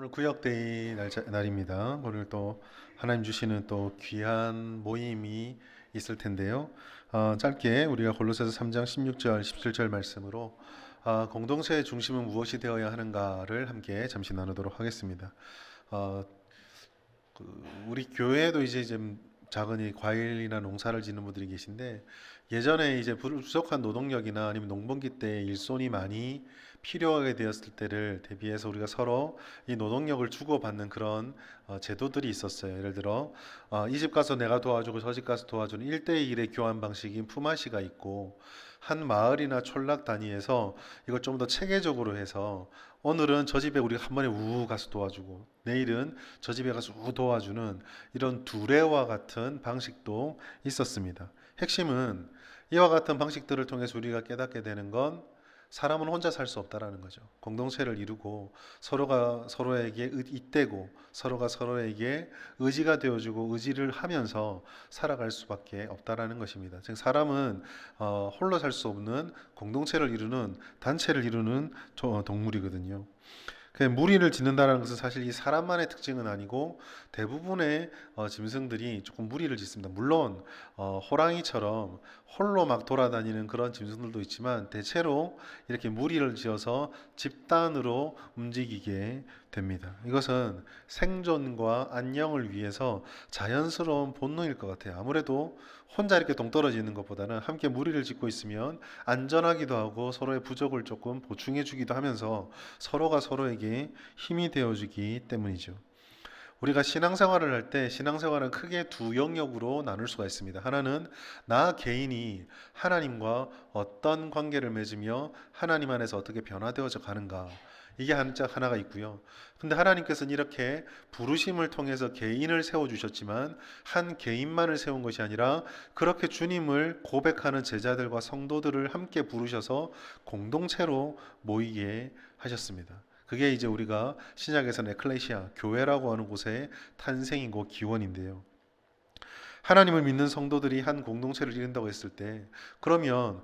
오늘 구역데이 날입니다. 오늘 또 하나님 주시는 또 귀한 모임이 있을 텐데요. 짧게 우리가 골로새서 3장 16절, 17절 말씀으로 공동체의 중심은 무엇이 되어야 하는가를 함께 잠시 나누도록 하겠습니다. 어, 우리 교회에도 이제 좀 작은 과일이나 농사를 짓는 분들이 계신데 예전에 이제 부족한 노동력이나 아니면 농번기 때 일손이 많이 필요하게 되었을 때를 대비해서 우리가 서로 이 노동력을 주고받는 그런 제도들이 있었어요. 예를 들어 이 집 가서 내가 도와주고 저 집 가서 도와주는 1대1의 교환 방식인 품앗이가 있고 한 마을이나 촌락 단위에서 이걸 좀 더 체계적으로 해서 오늘은 저 집에 우리가 한 번에 우 가서 도와주고 내일은 저 집에 가서 우 도와주는 이런 두레와 같은 방식도 있었습니다. 핵심은 이와 같은 방식들을 통해서 우리가 깨닫게 되는 건 사람은 혼자 살 수 없다라는 거죠. 공동체를 이루고 서로가 서로에게 잇대고 서로가 서로에게 의지가 되어주고 의지를 하면서 살아갈 수밖에 없다라는 것입니다. 즉 사람은 홀로 살 수 없는 공동체를 이루는 단체를 이루는 동물이거든요. 무리를 짓는다는 것은 사실 이 사람만의 특징은 아니고 대부분의 짐승들이 조금 무리를 짓습니다. 물론 호랑이처럼 홀로 막 돌아다니는 그런 짐승들도 있지만 대체로 이렇게 무리를 지어서 집단으로 움직이게 됩니다. 이것은 생존과 안녕을 위해서 자연스러운 본능일 것 같아요. 아무래도 혼자 이렇게 동떨어져 있는 것보다는 함께 무리를 짓고 있으면 안전하기도 하고 서로의 부족을 조금 보충해 주기도 하면서 서로가 서로에게 힘이 되어주기 때문이죠. 우리가 신앙생활을 할 때 신앙생활은 크게 두 영역으로 나눌 수가 있습니다. 하나는 나 개인이 하나님과 어떤 관계를 맺으며 하나님 안에서 어떻게 변화되어져 가는가. 이게 하나가 있고요. 근데 하나님께서는 이렇게 부르심을 통해서 개인을 세워주셨지만 한 개인만을 세운 것이 아니라 그렇게 주님을 고백하는 제자들과 성도들을 함께 부르셔서 공동체로 모이게 하셨습니다. 그게 이제 우리가 신약에서는 에클레시아, 교회라고 하는 곳의 탄생이고 기원인데요. 하나님을 믿는 성도들이 한 공동체를 이룬다고 했을 때 그러면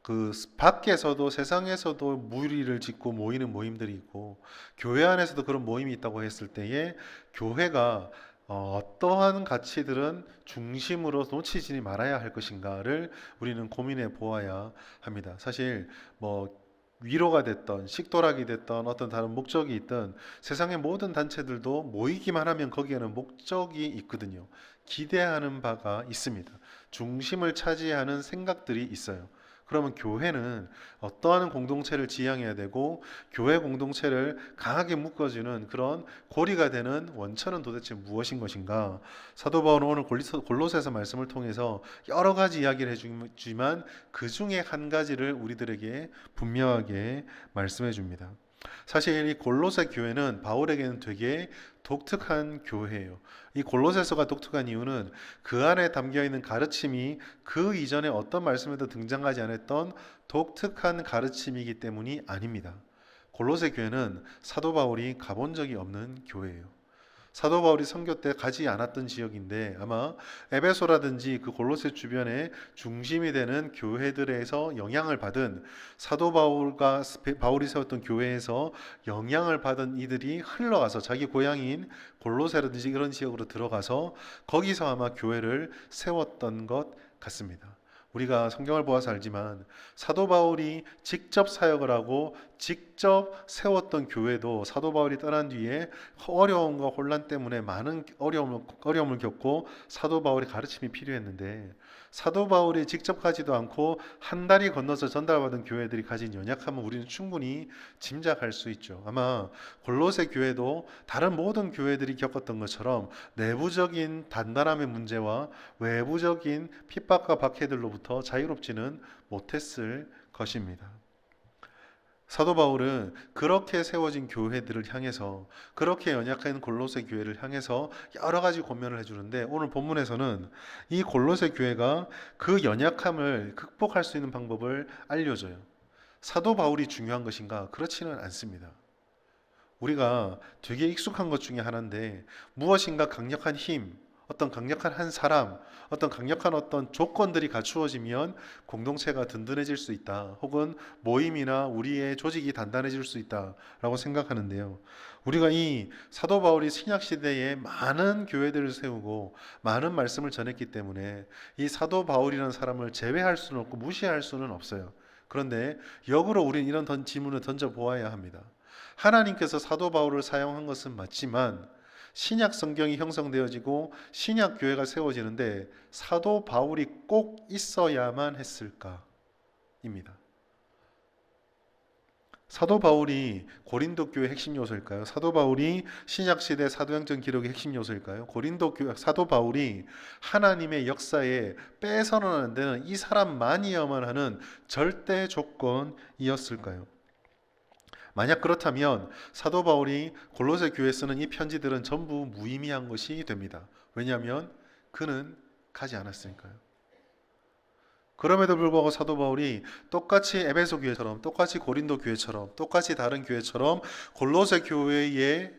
그 밖에서도 세상에서도 무리를 짓고 모이는 모임들이 있고 교회 안에서도 그런 모임이 있다고 했을 때에 교회가 어떠한 가치들은 중심으로 놓치지 말아야 할 것인가를 우리는 고민해 보아야 합니다. 사실 뭐 위로가 됐던 식도락이 됐던 어떤 다른 목적이 있던 세상의 모든 단체들도 모이기만 하면 거기에는 목적이 있거든요. 기대하는 바가 있습니다. 중심을 차지하는 생각들이 있어요. 그러면 교회는 어떠한 공동체를 지향해야 되고 교회 공동체를 강하게 묶어주는 그런 고리가 되는 원천은 도대체 무엇인 것인가? 사도 바울은 오늘 골로새서 말씀을 통해서 여러 가지 이야기를 해주지만 그 중에 한 가지를 우리들에게 분명하게 말씀해 줍니다. 사실 이 골로새 교회는 바울에게는 되게 독특한 교회예요. 이 골로새서가 독특한 이유는 그 안에 담겨 있는 가르침이 그 이전에 어떤 말씀에도 등장하지 않았던 독특한 가르침이기 때문이 아닙니다. 골로새 교회는 사도 바울이 가본 적이 없는 교회예요. 사도 바울이 선교 때 가지 않았던 지역인데 아마 에베소라든지 그 골로새 주변에 중심이 되는 교회들에서 영향을 받은 사도 바울이 세웠던 교회에서 영향을 받은 이들이 흘러가서 자기 고향인 골로새라든지 이런 지역으로 들어가서 거기서 아마 교회를 세웠던 것 같습니다. 우리가 성경을 보아서 알지만 사도 바울이 직접 사역을 하고 직접 세웠던 교회도 사도 바울이 떠난 뒤에 어려움과 혼란 때문에 많은 어려움을 겪고 사도 바울의 가르침이 필요했는데 사도 바울이 직접 가지도 않고 한 달이 건너서 전달받은 교회들이 가진 연약함은 우리는 충분히 짐작할 수 있죠. 아마 골로새 교회도 다른 모든 교회들이 겪었던 것처럼 내부적인 단단함의 문제와 외부적인 핍박과 박해들로부터 자유롭지는 못했을 것입니다. 사도 바울은 그렇게 세워진 교회들을 향해서 그렇게 연약한 골로새 교회를 향해서 여러 가지 권면을 해주는데 오늘 본문에서는 이 골로새 교회가 그 연약함을 극복할 수 있는 방법을 알려줘요. 사도 바울이 중요한 것인가? 그렇지는 않습니다. 우리가 되게 익숙한 것 중에 하나인데 무엇인가 강력한 힘, 어떤 강력한 한 사람, 어떤 강력한 어떤 조건들이 갖추어지면 공동체가 든든해질 수 있다. 혹은 모임이나 우리의 조직이 단단해질 수 있다라고 생각하는데요. 우리가 이 사도 바울이 신약 시대에 많은 교회들을 세우고 많은 말씀을 전했기 때문에 이 사도 바울이라는 사람을 제외할 수는 없고 무시할 수는 없어요. 그런데 역으로 우리는 이런 질문을 던져 보아야 합니다. 하나님께서 사도 바울을 사용한 것은 맞지만 신약 성경이 형성되어지고 신약 교회가 세워지는데 사도 바울이 꼭 있어야만 했을까? 입니다. 사도 바울이 고린도 교회 핵심 요소일까요? 사도 바울이 신약 시대 사도행전 기록의 핵심 요소일까요? 고린도 교회 사도 바울이 하나님의 역사에 빼서는 안 되는 이 사람만이어만 하는 절대 조건이었을까요? 만약 그렇다면 사도 바울이 골로새 교회에 쓰는 이 편지들은 전부 무의미한 것이 됩니다. 왜냐하면 그는 가지 않았으니까요. 그럼에도 불구하고 사도 바울이 똑같이 에베소 교회처럼, 똑같이 고린도 교회처럼, 똑같이 다른 교회처럼 골로새 교회에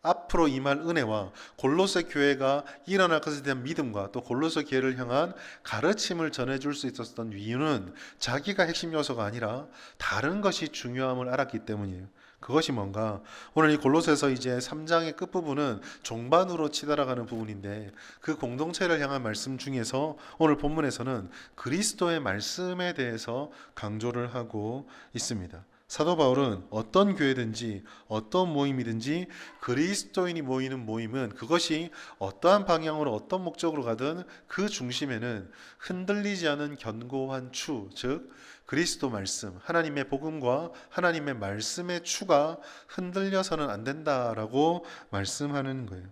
앞으로 임할 은혜와 골로새 교회가 일어날 것에 대한 믿음과 또 골로새 교회를 향한 가르침을 전해줄 수 있었던 이유는 자기가 핵심 요소가 아니라 다른 것이 중요함을 알았기 때문이에요. 그것이 뭔가? 오늘 이 골로새서 이제 3장의 끝부분은 종반으로 치달아가는 부분인데 그 공동체를 향한 말씀 중에서 오늘 본문에서는 그리스도의 말씀에 대해서 강조를 하고 있습니다. 사도 바울은 어떤 교회든지 어떤 모임이든지 그리스도인이 모이는 모임은 그것이 어떠한 방향으로 어떤 목적으로 가든 그 중심에는 흔들리지 않은 견고한 추, 즉 그리스도 말씀, 하나님의 복음과 하나님의 말씀의 추가 흔들려서는 안 된다라고 말씀하는 거예요.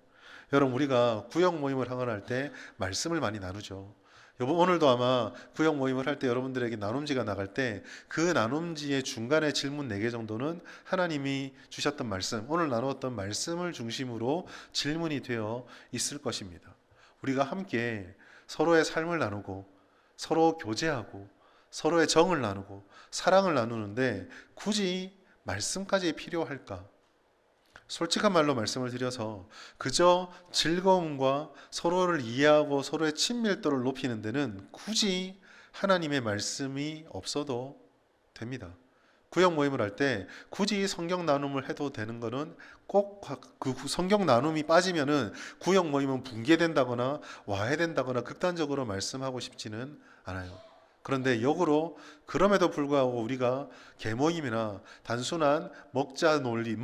여러분 우리가 구역 모임을 하거나 할 때 말씀을 많이 나누죠. 오늘도 아마 구역 모임을 할 때 여러분들에게 나눔지가 나갈 때 그 나눔지의 중간에 질문 4개 정도는 하나님이 주셨던 말씀, 오늘 나누었던 말씀을 중심으로 질문이 되어 있을 것입니다. 우리가 함께 서로의 삶을 나누고 서로 교제하고 서로의 정을 나누고 사랑을 나누는데 굳이 말씀까지 필요할까? 솔직한 말로 말씀을 드려서 그저 즐거움과 서로를 이해하고 서로의 친밀도를 높이는 데는 굳이 하나님의 말씀이 없어도 됩니다. 구역 모임을 할 때 굳이 성경 나눔을 해도 되는 거는 꼭 그 성경 나눔이 빠지면은 구역 모임은 붕괴된다거나 와해된다거나 극단적으로 말씀하고 싶지는 않아요. 그런데 역으로 그럼에도 불구하고 우리가 개모임이나 단순한 먹자놀이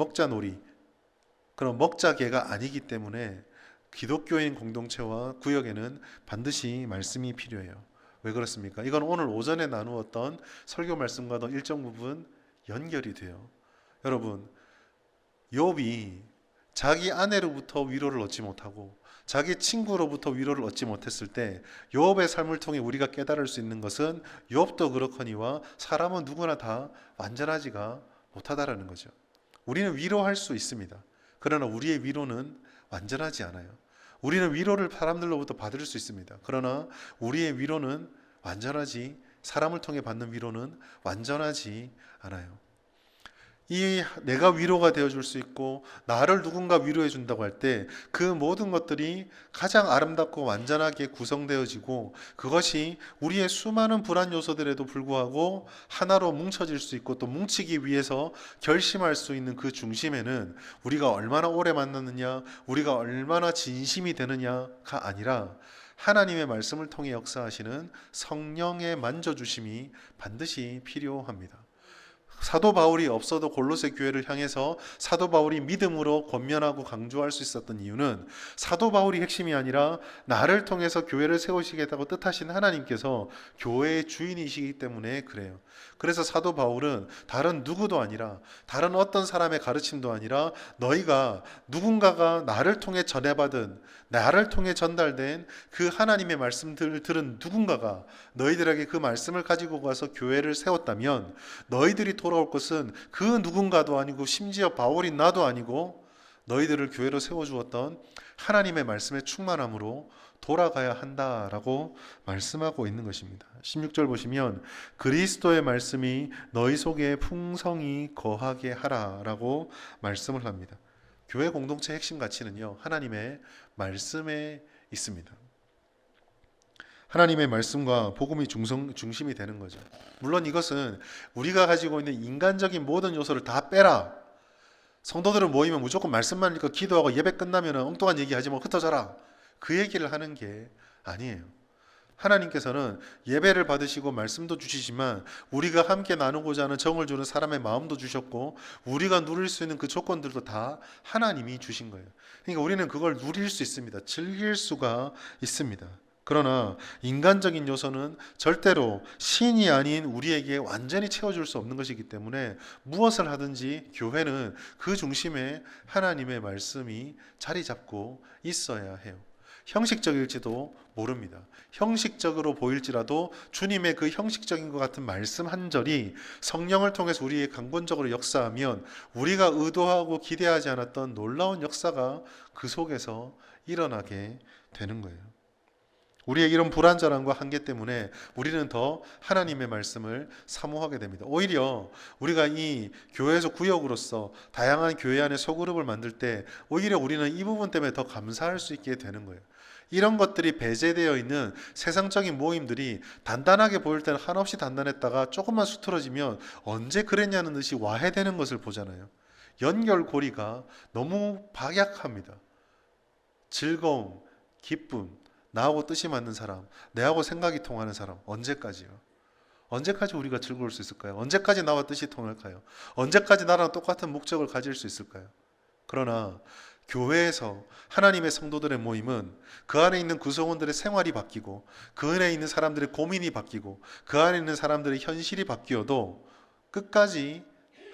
그런 먹자개가 아니기 때문에 기독교인 공동체와 구역에는 반드시 말씀이 필요해요. 왜 그렇습니까? 이건 오늘 오전에 나누었던 설교 말씀과도 일정 부분 연결이 돼요. 여러분, 욥이 자기 아내로부터 위로를 얻지 못하고 자기 친구로부터 위로를 얻지 못했을 때 욥의 삶을 통해 우리가 깨달을 수 있는 것은 욥도 그렇거니와 사람은 누구나 다 완전하지가 못하다라는 거죠. 우리는 위로할 수 있습니다. 그러나 우리의 위로는 완전하지 않아요. 우리는 위로를 사람들로부터 받을 수 있습니다. 그러나 우리의 위로는 사람을 통해 받는 위로는 완전하지 않아요. 이 내가 위로가 되어줄 수 있고 나를 누군가 위로해 준다고 할 때 그 모든 것들이 가장 아름답고 완전하게 구성되어지고 그것이 우리의 수많은 불안 요소들에도 불구하고 하나로 뭉쳐질 수 있고 또 뭉치기 위해서 결심할 수 있는 그 중심에는 우리가 얼마나 오래 만났느냐, 우리가 얼마나 진심이 되느냐가 아니라 하나님의 말씀을 통해 역사하시는 성령의 만져주심이 반드시 필요합니다. 사도 바울이 없어도 골로새 교회를 향해서 사도 바울이 믿음으로 권면하고 강조할 수 있었던 이유는 사도 바울이 핵심이 아니라 나를 통해서 교회를 세우시겠다고 뜻하신 하나님께서 교회의 주인이시기 때문에 그래요. 그래서 사도 바울은 다른 누구도 아니라 다른 어떤 사람의 가르침도 아니라 너희가 누군가가 나를 통해 전해받은 나를 통해 전달된 그 하나님의 말씀들을 들은 누군가가 너희들에게 그 말씀을 가지고 가서 교회를 세웠다면 너희들이 돌아올 것은 그 누군가도 아니고 심지어 바울이 나도 아니고 너희들을 교회로 세워주었던 하나님의 말씀의 충만함으로 돌아가야 한다라고 말씀하고 있는 것입니다. 16절 보시면 그리스도의 말씀이 너희 속에 풍성히 거하게 하라라고 말씀을 합니다. 교회 공동체 핵심 가치는요, 하나님의 말씀에 있습니다. 하나님의 말씀과 복음이 중심이 되는 거죠. 물론 이것은 우리가 가지고 있는 인간적인 모든 요소를 다 빼라. 성도들은 모이면 무조건 말씀만 읽고 기도하고 예배 끝나면 엉뚱한 얘기하지 뭐 흩어져라. 그 얘기를 하는 게 아니에요. 하나님께서는 예배를 받으시고 말씀도 주시지만 우리가 함께 나누고자 하는 정을 주는 사람의 마음도 주셨고 우리가 누릴 수 있는 그 조건들도 다 하나님이 주신 거예요. 그러니까 우리는 그걸 누릴 수 있습니다. 즐길 수가 있습니다. 그러나 인간적인 요소는 절대로 신이 아닌 우리에게 완전히 채워줄 수 없는 것이기 때문에 무엇을 하든지 교회는 그 중심에 하나님의 말씀이 자리 잡고 있어야 해요. 형식적일지도 모릅니다. 형식적으로 보일지라도 주님의 그 형식적인 것 같은 말씀 한 절이 성령을 통해서 우리의 강권적으로 역사하면 우리가 의도하고 기대하지 않았던 놀라운 역사가 그 속에서 일어나게 되는 거예요. 우리의 이런 불완전함과 한계 때문에 우리는 더 하나님의 말씀을 사모하게 됩니다. 오히려 우리가 이 교회에서 구역으로서 다양한 교회 안에 소그룹을 만들 때 오히려 우리는 이 부분 때문에 더 감사할 수 있게 되는 거예요. 이런 것들이 배제되어 있는 세상적인 모임들이 단단하게 보일 때는 한없이 단단했다가 조금만 수틀어지면 언제 그랬냐는 듯이 와해되는 것을 보잖아요. 연결고리가 너무 박약합니다. 즐거움, 기쁨, 나하고 뜻이 맞는 사람, 내하고 생각이 통하는 사람, 언제까지요? 언제까지 우리가 즐거울 수 있을까요? 언제까지 나와 뜻이 통할까요? 언제까지 나랑 똑같은 목적을 가질 수 있을까요? 그러나 교회에서 하나님의 성도들의 모임은 그 안에 있는 구성원들의 생활이 바뀌고 그 안에 있는 사람들의 고민이 바뀌고 그 안에 있는 사람들의 현실이 바뀌어도 끝까지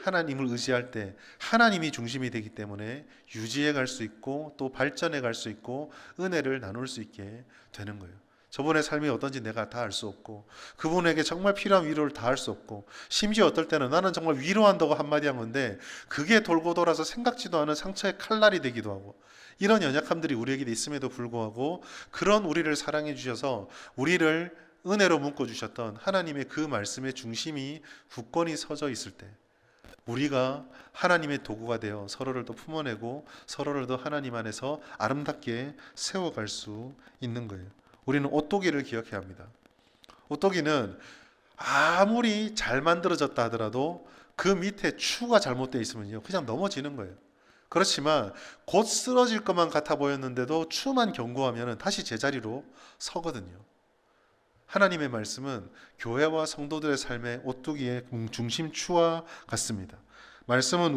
하나님을 의지할 때 하나님이 중심이 되기 때문에 유지해 갈 수 있고 또 발전해 갈 수 있고 은혜를 나눌 수 있게 되는 거예요. 저분의 삶이 어떤지 내가 다 알 수 없고 그분에게 정말 필요한 위로를 다 할 수 없고 심지어 어떨 때는 나는 정말 위로한다고 한마디 한 건데 그게 돌고 돌아서 생각지도 않은 상처의 칼날이 되기도 하고 이런 연약함들이 우리에게 있음에도 불구하고 그런 우리를 사랑해 주셔서 우리를 은혜로 묶어주셨던 하나님의 그 말씀의 중심이 굳건히 서져 있을 때 우리가 하나님의 도구가 되어 서로를 더 품어내고 서로를 더 하나님 안에서 아름답게 세워갈 수 있는 거예요. 우리는 오뚜기를 기억해야 합니다. 오뚜기는 아무리 잘 만들어졌다 하더라도 그 밑에 추가 잘못되어 있으면요 그냥 넘어지는 거예요. 그렇지만 곧 쓰러질 것만 같아 보였는데도 추만 견고하면 다시 제자리로 서거든요. 하나님의 말씀은 교회와 성도들의 삶의 오뚜기의 중심추와 같습니다. 말씀은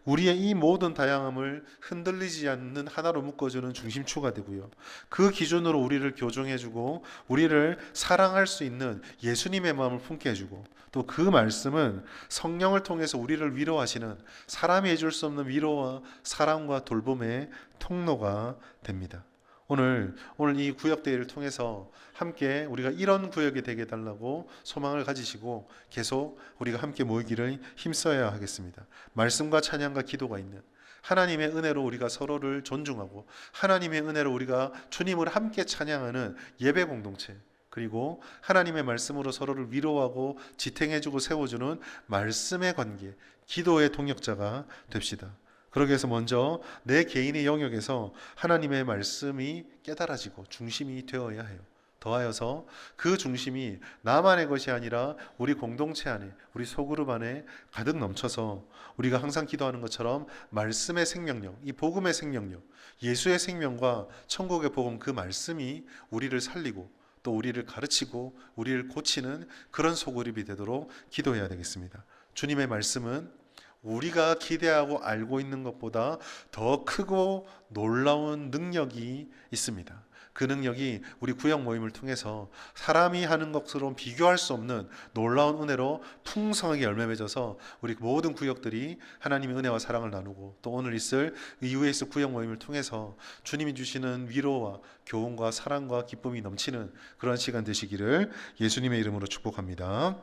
우리의 이 모든 다양함을 흔들리지 않는 하나로 묶어주는 중심추가 되고요. 그 기준으로 우리를 교정해주고 우리를 사랑할 수 있는 예수님의 마음을 품게 해주고 또 그 말씀은 성령을 통해서 우리를 위로하시는 사람이 해줄 수 없는 위로와 사랑과 돌봄의 통로가 됩니다. 오늘 이 구역대회를 통해서 함께 우리가 이런 구역이 되게 해달라고 소망을 가지시고 계속 우리가 함께 모이기를 힘써야 하겠습니다. 말씀과 찬양과 기도가 있는 하나님의 은혜로 우리가 서로를 존중하고 하나님의 은혜로 우리가 주님을 함께 찬양하는 예배 공동체 그리고 하나님의 말씀으로 서로를 위로하고 지탱해주고 세워주는 말씀의 관계, 기도의 동역자가 됩시다. 그러기 위해서 먼저 내 개인의 영역에서 하나님의 말씀이 깨달아지고 중심이 되어야 해요. 더하여서 그 중심이 나만의 것이 아니라 우리 공동체 안에 우리 소그룹 안에 가득 넘쳐서 우리가 항상 기도하는 것처럼 말씀의 생명력, 이 복음의 생명력, 예수의 생명과 천국의 복음 그 말씀이 우리를 살리고 또 우리를 가르치고 우리를 고치는 그런 소그룹이 되도록 기도해야 되겠습니다. 주님의 말씀은 우리가 기대하고 알고 있는 것보다 더 크고 놀라운 능력이 있습니다. 그 능력이 우리 구역 모임을 통해서 사람이 하는 것으로 비교할 수 없는 놀라운 은혜로 풍성하게 열매 맺어서 우리 모든 구역들이 하나님의 은혜와 사랑을 나누고 또 오늘 있을 이후에 있을 구역 모임을 통해서 주님이 주시는 위로와 교훈과 사랑과 기쁨이 넘치는 그런 시간 되시기를 예수님의 이름으로 축복합니다.